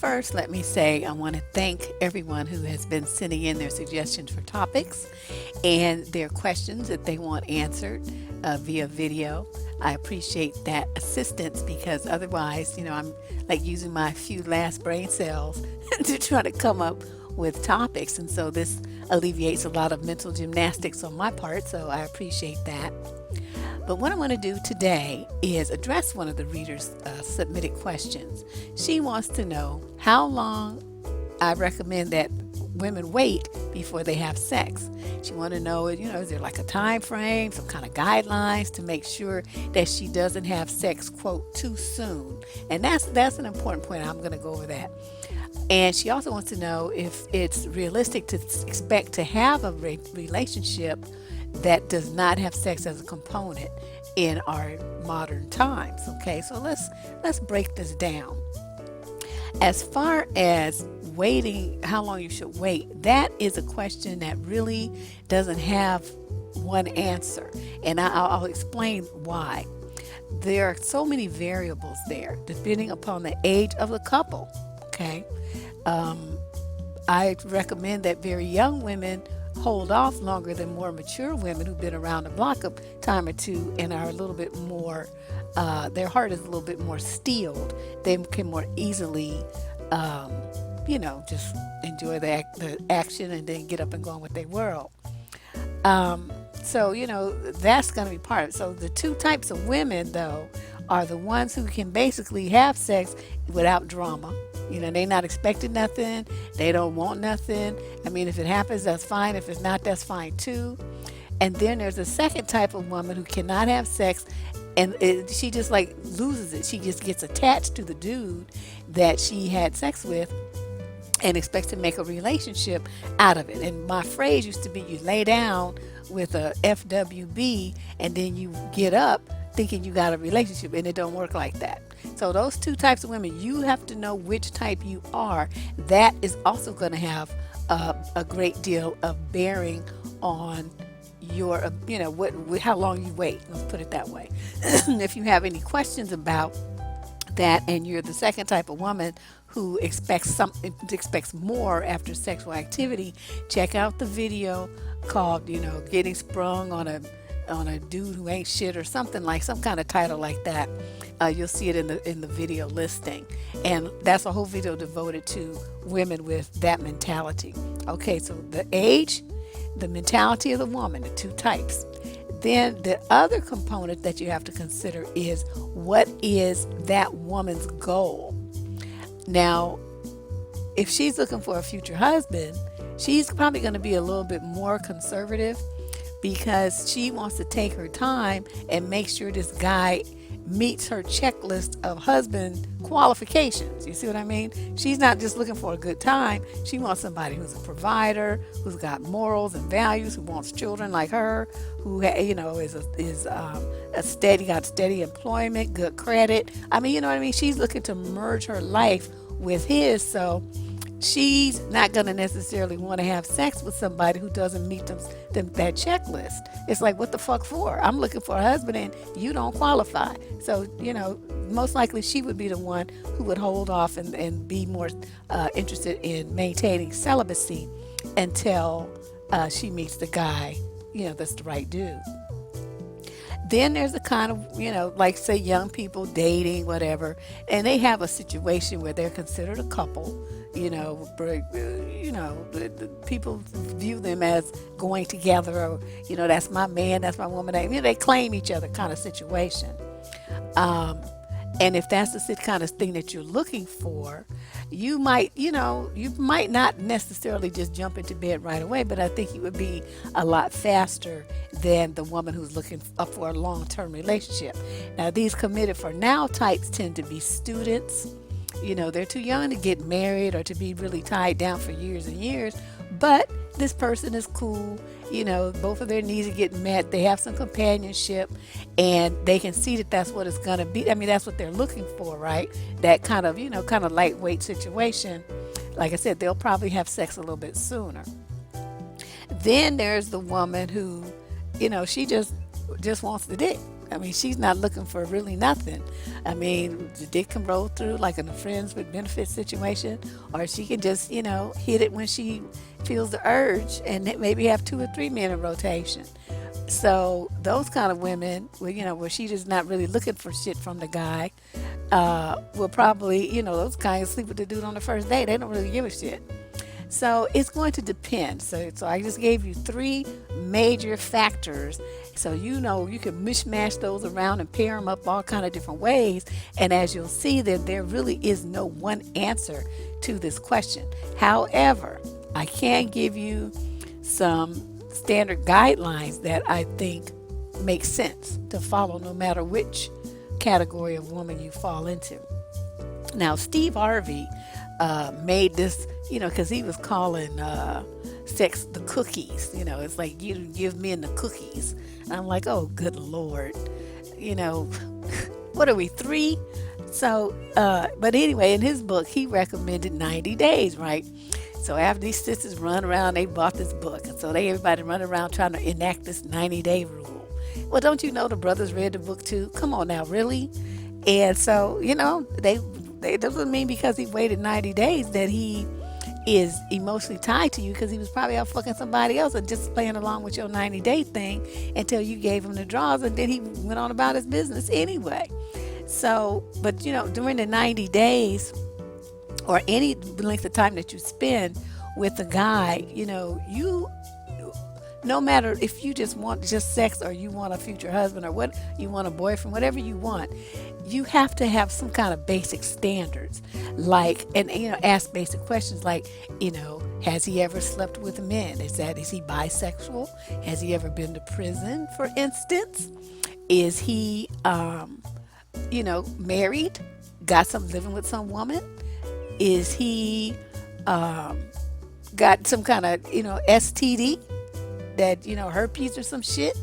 first, let me say I want to thank everyone who has been sending in their suggestions for topics and their questions that they want answered via video. I appreciate that assistance because otherwise, I'm like using my few last brain cells to try to come up with topics. And so this alleviates a lot of mental gymnastics on my part. So I appreciate that. But what I want to do today is address one of the readers' submitted questions. She wants to know how long I recommend that women wait before they have sex. She wants to know, is there like a time frame, some kind of guidelines to make sure that she doesn't have sex, quote, too soon. And that's an important point. I'm going to go over that. And she also wants to know if it's realistic to expect to have a relationship that does not have sex as a component in our modern times. Okay, so let's break this down. As far as waiting, how long you should wait, that is a question that really doesn't have one answer, and I'll explain why. There are so many variables there depending upon the age of the couple. Okay, I recommend that very young women hold off longer than more mature women who've been around the block a time or two and are a little bit more, their heart is a little bit more steeled. They can more easily, just enjoy the action and then get up and go on with their world. So, that's going to be part of it. So the two types of women, though, are the ones who can basically have sex without drama. They're not expecting nothing. They don't want nothing. I mean, if it happens, that's fine. If it's not, that's fine too. And then there's a second type of woman who cannot have sex, and she just like loses it. She just gets attached to the dude that she had sex with and expects to make a relationship out of it. And my phrase used to be, you lay down with a FWB and then you get up thinking you got a relationship, and it don't work like that. So those two types of women, you have to know which type you are. That is also going to have a great deal of bearing on your, how long you wait. Let's put it that way. If you have any questions about that, and you're the second type of woman who expects more after sexual activity, check out the video called, Getting Sprung on a dude who ain't shit, or something, like some kind of title like that. You'll see it in the video listing, and that's a whole video devoted to women with that mentality. Okay, so the age, the mentality of the woman, the two types. Then the other component that you have to consider is, what is that woman's goal? Now, if she's looking for a future husband, she's probably going to be a little bit more conservative, because she wants to take her time and make sure this guy meets her checklist of husband qualifications. You see what I mean? She's not just looking for a good time. She wants somebody who's a provider, who's got morals and values, who wants children like her, who is got steady employment, good credit. I mean, you know what I mean? She's looking to merge her life with his. So she's not going to necessarily want to have sex with somebody who doesn't meet that checklist. It's like, what the fuck for? I'm looking for a husband and you don't qualify. So, most likely she would be the one who would hold off and be more interested in maintaining celibacy until she meets the guy, that's the right dude. Then there's the kind of, like say young people dating, whatever, and they have a situation where they're considered a couple. The people view them as going together, or, that's my man, that's my woman. They claim each other kind of situation. And if that's the kind of thing that you're looking for, you might not necessarily just jump into bed right away, but I think you would be a lot faster than the woman who's looking for a long-term relationship. Now, these committed for now types tend to be students. They're too young to get married or to be really tied down for years and years, but this person is cool. Both of their needs are getting met. They have some companionship, and they can see that that's what it's going to be. I mean, that's what they're looking for, right? That kind of, kind of lightweight situation. Like I said, they'll probably have sex a little bit sooner. Then there's the woman who, she just wants the dick. I mean, she's not looking for really nothing. I mean, the dick can roll through like in a friends with benefits situation, or she can just, hit it when she feels the urge and maybe have two or three men in rotation. So those kind of women, where she just not really looking for shit from the guy, will probably, those guys sleep with the dude on the first day. They don't really give a shit. So it's going to depend. So I just gave you three major factors. So you can mishmash those around and pair them up all kind of different ways. And as you'll see, that there really is no one answer to this question. However, I can give you some standard guidelines that I think make sense to follow no matter which category of woman you fall into. Now, Steve Harvey made this, because he was calling sex the cookies. It's like you give men the cookies. And I'm like, oh, good Lord. What are we, 3? So, but anyway, in his book, he recommended 90 days, right? So after these sisters run around, they bought this book. And so everybody run around trying to enact this 90-day rule. Well, don't you know the brothers read the book too? Come on now, really? And so, they doesn't mean because he waited 90 days that he is emotionally tied to you, because he was probably out fucking somebody else and just playing along with your 90-day thing until you gave him the draws, and then he went on about his business anyway. So, but during the 90 days or any length of time that you spend with a guy, you no matter if you just want just sex or you want a future husband or what you want a boyfriend, whatever you want, you have to have some kind of basic standards, like, and ask basic questions like, has he ever slept with men? Is he bisexual? Has he ever been to prison, for instance? Is he married, got some living with some woman? Is he got some kind of STD, that herpes or some shit?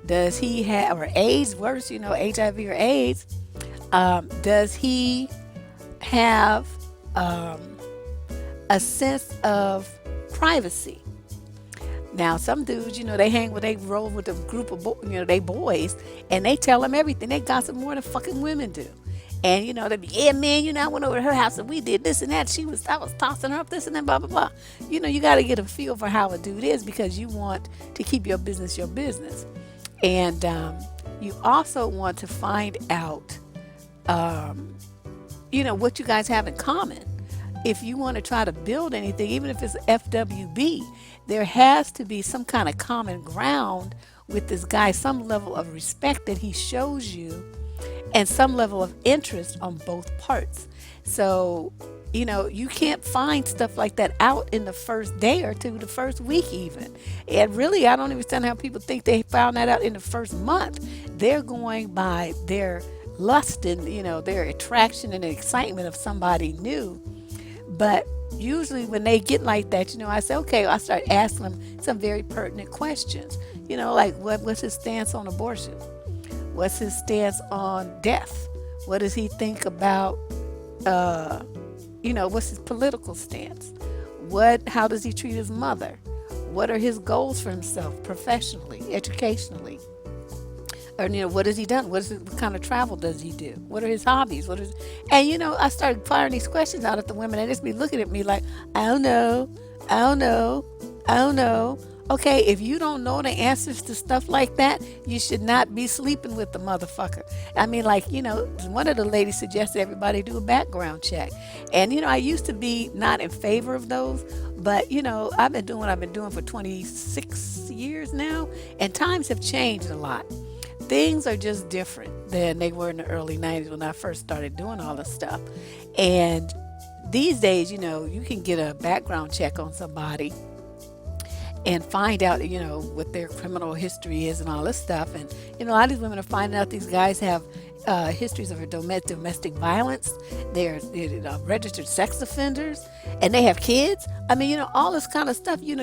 Does he have, or AIDS, worse, HIV or AIDS? Does he have a sense of privacy? Now, some dudes, they roll with a group of they boys, and they tell them everything. They gossip more than fucking women do. And they be, yeah, man, I went over to her house and we did this and that. I was tossing her up this and that, blah blah blah. You got to get a feel for how a dude is, because you want to keep your business, and you also want to find out, what you guys have in common. If you want to try to build anything, even if it's FWB, there has to be some kind of common ground with this guy, some level of respect that he shows you, and some level of interest on both parts. So, you can't find stuff like that out in the first day or two, the first week even. And really, I don't understand how people think they found that out in the first month. They're going by their lust and, their attraction and the excitement of somebody new. But usually when they get like that, I say, okay, I start asking them some very pertinent questions. Like what's his stance on abortion? What's his stance on death? What does he think about, what's his political stance? How does he treat his mother? What are his goals for himself professionally, educationally? Or, what has he done? What kind of travel does he do? What are his hobbies? And, I started firing these questions out at the women, and they just be looking at me like, I don't know. Okay, if you don't know the answers to stuff like that, you should not be sleeping with the motherfucker. I mean, one of the ladies suggested everybody do a background check. And, I used to be not in favor of those, but, I've been doing what I've been doing for 26 years now, and times have changed a lot. Things are just different than they were in the early 90s when I first started doing all this stuff. And these days, you can get a background check on somebody and find out, what their criminal history is and all this stuff. And, a lot of these women are finding out these guys have histories of domestic violence. They're registered sex offenders, and they have kids. I mean, all this kind of stuff. You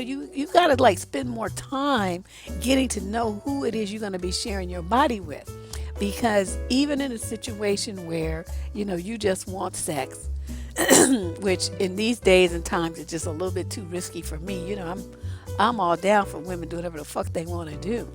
got to spend more time getting to know who it is you're going to be sharing your body with, because even in a situation where you just want sex, which in these days and times is just a little bit too risky for me. I'm all down for women doing whatever the fuck they want to do.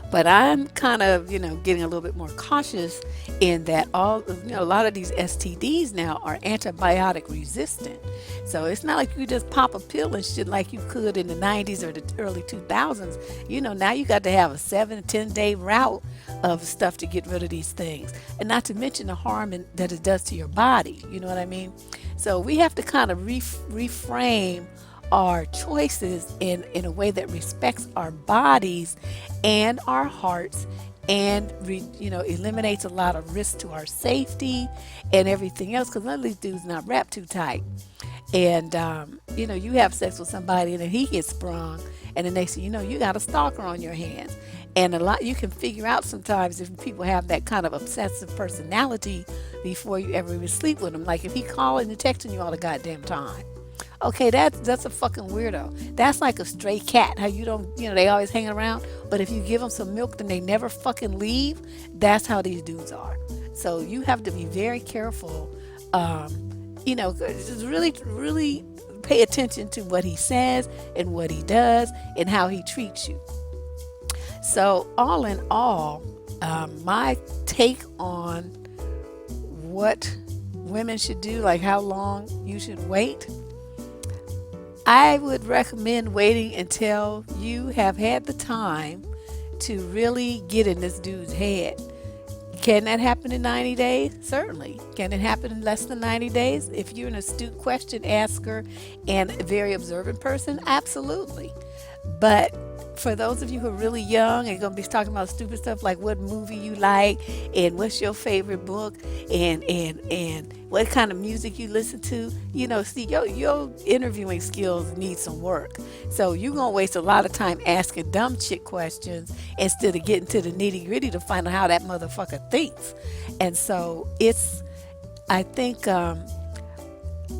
But I'm kind of, getting a little bit more cautious in that a lot of these STDs now are antibiotic resistant. So it's not like you just pop a pill and shit like you could in the 90s or the early 2000s. Now you got to have a 7 to 10 day route of stuff to get rid of these things. And not to mention the harm that it does to your body. You know what I mean? So we have to kind of reframe our choices in a way that respects our bodies and our hearts, and eliminates a lot of risk to our safety and everything else, because none of these dudes not wrapped too tight. And you have sex with somebody and then he gets sprung, and the next thing you know, you got a stalker on your hands. And a lot you can figure out sometimes if people have that kind of obsessive personality before you ever even sleep with them. Like if he calling and texting you all the goddamn time. Okay, that's a fucking weirdo. That's like a stray cat. How you don't, they always hanging around, but if you give them some milk, then they never fucking leave. That's how these dudes are. So you have to be very careful. Just really, really pay attention to what he says and what he does and how he treats you. So all in all, my take on what women should do, like how long you should wait, I would recommend waiting until you have had the time to really get in this dude's head. Can that happen in 90 days? Certainly. Can it happen in less than 90 days? If you're an astute question asker and a very observant person, absolutely. But for those of you who are really young and going to be talking about stupid stuff like what movie you like and what's your favorite book and what kind of music you listen to, see, your interviewing skills need some work. So you're going to waste a lot of time asking dumb chick questions instead of getting to the nitty gritty to find out how that motherfucker thinks. And so I think, I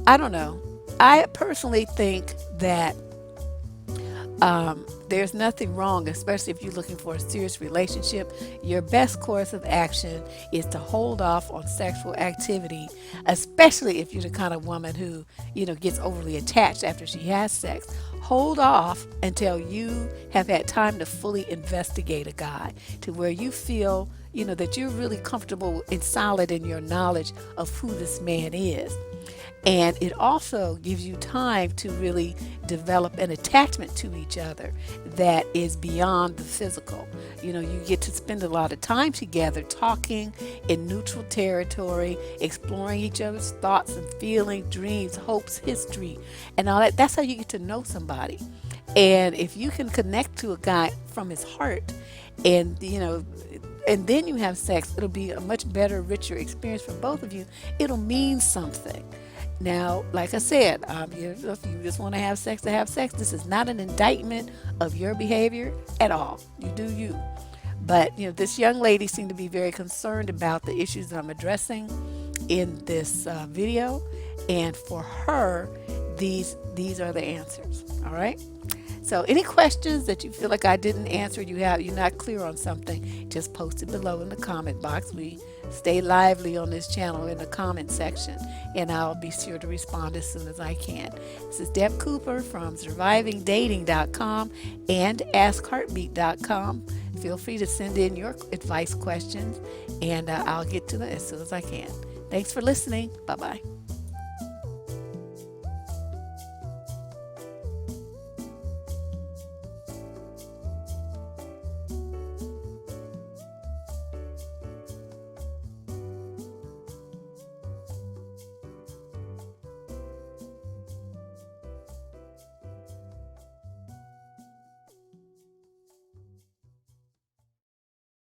don't know. I personally think that there's nothing wrong, especially if you're looking for a serious relationship. Your best course of action is to hold off on sexual activity, especially if you're the kind of woman who, gets overly attached after she has sex. Hold off until you have had time to fully investigate a guy to where you feel, that you're really comfortable and solid in your knowledge of who this man is. And it also gives you time to really develop an attachment to each other that is beyond the physical. You get to spend a lot of time together talking in neutral territory, exploring each other's thoughts and feelings, dreams, hopes, history, and all that. That's how you get to know somebody. And if you can connect to a guy from his heart and, and then you have sex, it'll be a much better, richer experience for both of you. It'll mean something. Now, like I said, if you just want to have sex, this is not an indictment of your behavior at all. You do you. But, this young lady seemed to be very concerned about the issues that I'm addressing in this video. And for her, these are the answers. All right? So any questions that you feel like I didn't answer, you're not clear on something, just post it below in the comment box. We stay lively on this channel in the comment section, and I'll be sure to respond as soon as I can. This is Deb Cooper from survivingdating.com and askheartbeat.com. Feel free to send in your advice questions, and I'll get to them as soon as I can. Thanks for listening. Bye-bye.